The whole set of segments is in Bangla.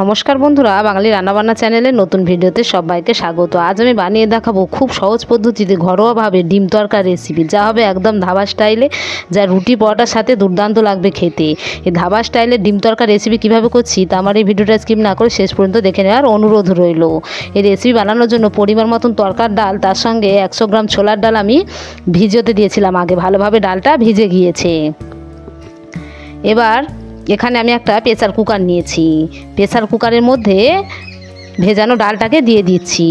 নমস্কার বন্ধুরা, বাঙালি রান্নাবান্না চ্যানেলের নতুন ভিডিওতে সবাইকে স্বাগত। আজ আমি বানিয়ে দেখাবো খুব সহজ পদ্ধতিতে ঘরোয়াভাবে ডিম তরকা রেসিপি, যা হবে একদম ধাবা স্টাইলে, যা রুটি পরোটার সাথে দুর্দান্ত লাগবে খেতে। এই ধাবা স্টাইলের ডিম তরকা রেসিপি কিভাবে করছি তা আমার এই ভিডিওটা স্কিপ না করে শেষ পর্যন্ত দেখে নেওয়ার অনুরোধ রইল। এই রেসিপি বানানোর জন্য পরিমাণ মতন তরকার ডাল, তার সঙ্গে 100 গ্রাম ছোলার ডাল আমি ভিজিয়ে দিয়েছিলাম আগে, ভালোভাবে ডালটা ভিজে গিয়েছে। এবার এখানে আমি একটা প্রেসার কুকার নিয়েছি। প্রেসার কুকারের মধ্যে ভেজানো ডালটাকে দিয়ে দিচ্ছি।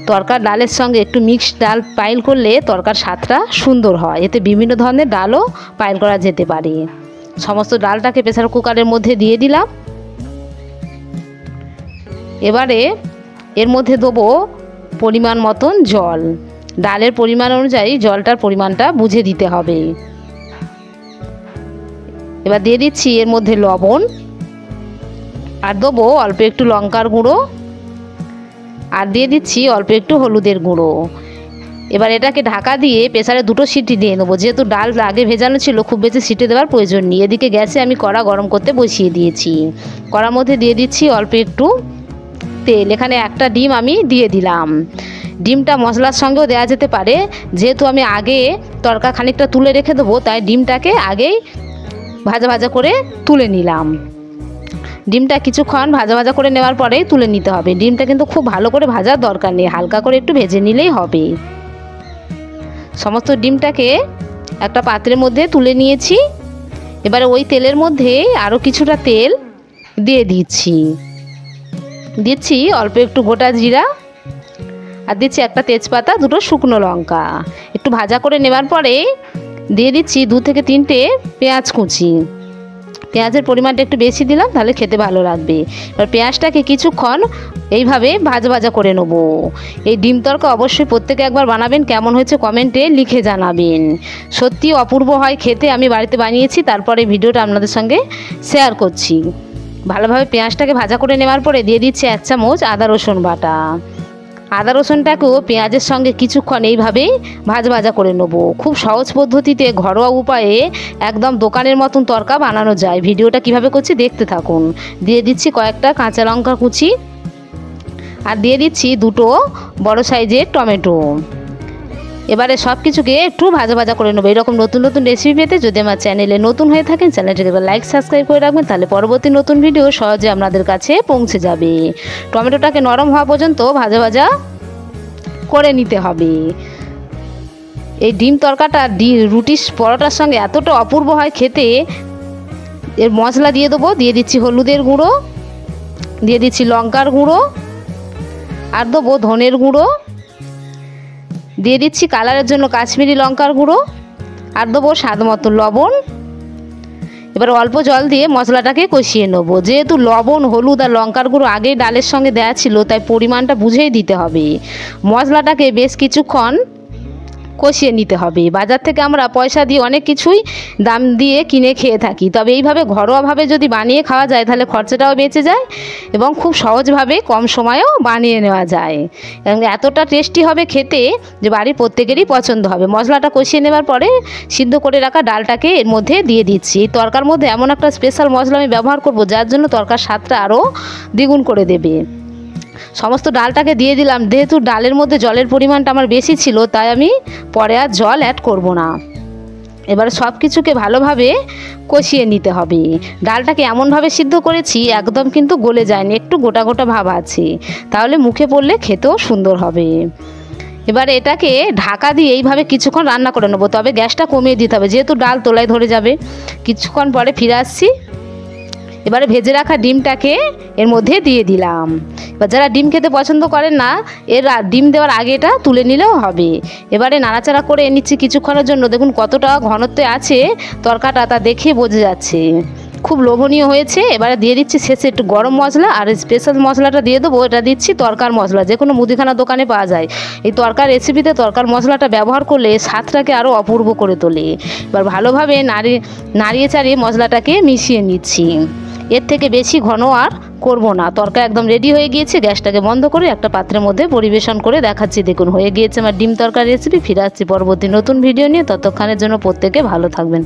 তরকার ডালের সঙ্গে একটু মিক্সড ডাল পাইল করলে তরকার স্বাদটা সুন্দর হয়, এতে বিভিন্ন ধরনের ডালও পাইল করা যেতে পারে। সমস্ত ডালটাকে প্রেসার কুকারের মধ্যে দিয়ে দিলাম। এবারে এর মধ্যে দেবো পরিমাণ মতন জল। ডালের পরিমাণ অনুযায়ী জলটার পরিমাণটা বুঝে দিতে হবে। এবার দিয়ে দিচ্ছি এর মধ্যে লবণ, আর দেবো অল্প একটু লঙ্কার গুঁড়ো, আর দিয়ে দিচ্ছি অল্প একটু হলুদের গুঁড়ো। এবার এটাকে ঢাকা দিয়ে প্রেসারে 2টো সিটি দিয়ে নেবো, যেহেতু ডাল আগে ভেজানো ছিল, খুব বেশি সিটি দেওয়ার প্রয়োজন নেই। এদিকে গ্যাসে আমি কড়া গরম করতে বসিয়ে দিয়েছি। কড়ার মধ্যে দিয়ে দিচ্ছি অল্প একটু তেল। এখানে একটা ডিম আমি দিয়ে দিলাম। ডিমটা মশলার সঙ্গেও দেওয়া যেতে পারে, যেহেতু আমি আগে তরকা খানিকটা তুলে রেখে দেবো, তাই ডিমটাকে আগেই ভাজা ভাজা করে তুলে নিলাম। ডিমটা কিছুক্ষণ ভাজা ভাজা করে নেওয়ার পরেই তুলে নিতে হবে। ডিমটা কিন্তু খুব ভালো করে ভাজার দরকার নেই, হালকা করে একটু ভেজে নিলেই হবে। সমস্ত ডিমটাকে একটা পাত্রের মধ্যে তুলে নিয়েছি। এবারে ওই তেলের মধ্যে আরও কিছুটা তেল দিয়ে দিচ্ছি অল্প একটু গোটা জিরা, আর দিচ্ছি একটা তেজপাতা, 2টো শুকনো লঙ্কা। একটু ভাজা করে নেওয়ার পরে দিয়ে দিচ্ছি 2 থেকে 3টে পেঁয়াজ কুচি। পেঁয়াজের পরিমাণটা একটু বেশি দিলাম, তাহলে খেতে ভালো লাগবে। এবার পেঁয়াজটাকে কিছুক্ষণ এইভাবে ভাজা ভাজা করে নেব। এই ডিম তরকা অবশ্যই প্রত্যেকে একবার বানাবেন, কেমন হয়েছে কমেন্টে লিখে জানাবেন। সত্যি অপূর্ব হয় খেতে, আমি বাড়িতে বানিয়েছি, তারপরে ভিডিওটা আপনাদের সঙ্গে শেয়ার করছি। ভালোভাবে পেঁয়াজটাকে ভাজা করে নেওয়ার পরে দিয়ে দিচ্ছি 1 চামচ আদা রসুন বাটা। আদা রসুনটাকেও পেঁয়াজের সঙ্গে কিছুক্ষণ এইভাবেই ভাজা ভাজা করে নেব। খুব সহজ পদ্ধতিতে ঘরোয়া উপায়ে একদম দোকানের মতন তরকা বানানো যায়। ভিডিওটা কিভাবে করছি দেখতে থাকুন। দিয়ে দিচ্ছি কয়েকটা কাঁচা লঙ্কা কুচি, আর দিয়ে দিচ্ছি 2টো বড় সাইজের টমেটো। এবারে সব কিছুকে একটু ভাজা ভাজা করে নেবো। এরকম নতুন নতুন রেসিপি পেতে যদি আমার চ্যানেলে নতুন হয়ে থাকেন, চ্যানেলটিকে লাইক সাবস্ক্রাইব করে রাখবেন, তাহলে পরবর্তী নতুন ভিডিও সহজে আপনাদের কাছে পৌঁছে যাবে। টমেটোটাকে নরম হওয়া পর্যন্ত ভাজা ভাজা করে নিতে হবে। এই ডিম তরকাটা রুটি পরোটার সঙ্গে এতটা অপূর্ব হয় খেতে। এর মশলা দিয়ে দেবো। দিয়ে দিচ্ছি হলুদের গুঁড়ো, দিয়ে দিচ্ছি লঙ্কার গুঁড়ো, আর দেবো ধনের গুঁড়ো, দিয়ে দিচ্ছি কালারের জন্য কাশ্মীরি লঙ্কার গুঁড়ো, আর দেবো স্বাদ মতো লবণ। এবার অল্প জল দিয়ে মশলাটাকে কষিয়ে নেবো। যেহেতু লবণ, হলুদ আর লঙ্কার গুঁড়ো আগেই ডালের সঙ্গে দেওয়া ছিল, তাই পরিমাণটা বুঝেই দিতে হবে। মশলাটাকে বেশ কিছুক্ষণ কষিয়ে নিতে হবে। বাজার থেকে আমরা পয়সা দিয়ে অনেক কিছুই দাম দিয়ে কিনে খেয়ে থাকি, তবে এইভাবে ঘরোয়াভাবে যদি বানিয়ে খাওয়া যায় তাহলে খরচাটাও বেঁচে যায় এবং খুব সহজভাবে কম সময়েও বানিয়ে নেওয়া যায়। এবং এতটা টেস্টি হবে খেতে যে বাড়ির প্রত্যেকেরই পছন্দ হবে। মশলাটা কষিয়ে নেওয়ার পরে সিদ্ধ করে রাখা ডালটাকে এর মধ্যে দিয়ে দিচ্ছি। এই তরকার মধ্যে এমন একটা স্পেশাল মশলা আমি ব্যবহার করব, যার জন্য তরকার স্বাদটা আরও দ্বিগুণ করে দেবে। সমস্ত ডালটাকে দিয়ে দিলাম। যেহেতু ডালের মধ্যে জলের পরিমাণটা আমার বেশি ছিল, তাই আমি পরে আর জল অ্যাড করব না। এবার সব কিছুকে ভালোভাবে কষিয়ে নিতে হবে। ডালটাকে এমনভাবে সিদ্ধ করেছি একদম কিন্তু গলে যায়নি, একটু গোটা গোটা ভাব আছে, তাহলে মুখে পড়লে খেতেও সুন্দর হবে। এবার এটাকে ঢাকা দিয়ে এইভাবে কিছুক্ষণ রান্না করে নেবো, তবে গ্যাসটা কমিয়ে দিতে হবে, যেহেতু ডাল তোলায় ধরে যাবে। কিছুক্ষণ পরে ফিরে আসছি। এবারে ভেজে রাখা ডিমটাকে এর মধ্যে দিয়ে দিলাম। এবার যারা ডিম খেতে পছন্দ করেন না, ডিম দেওয়ার আগে এটা তুলে নিলেও হবে। এবারে নাড়াচাড়া করে নিচ্ছি কিছুক্ষণের জন্য। দেখুন কতটা ঘনত্বে আছে তরকাটা, তা দেখে বোঝা যাচ্ছে খুব লোভনীয় হয়েছে। এবারে দিয়ে দিচ্ছি শেষে একটু গরম মশলা, আর স্পেশাল মশলাটা দিয়ে দেবো। এটা দিচ্ছি তরকার মশলা, যে কোনো মুদিখানা দোকানে পাওয়া যায়। এই তরকার রেসিপিতে তরকার মশলাটা ব্যবহার করলে স্বাদটাকে আরও অপূর্ব করে তোলে। এবার ভালোভাবে নাড়িয়ে চাড়িয়ে মশলাটাকে মিশিয়ে নিচ্ছি। এর থেকে বেশি ঘন আর করব না। তরকা একদম রেডি হয়ে গিয়েছে। গ্যাসটাকে বন্ধ করে একটা পাত্রের মধ্যে পরিবেশন করে দেখাচ্ছি। দেখুন হয়ে গিয়েছে আমার ডিম তরকার রেসিপি। ফিরে আসছি পরবর্তী নতুন ভিডিও নিয়ে। ততক্ষণের জন্য প্রত্যেকে ভালো থাকবেন।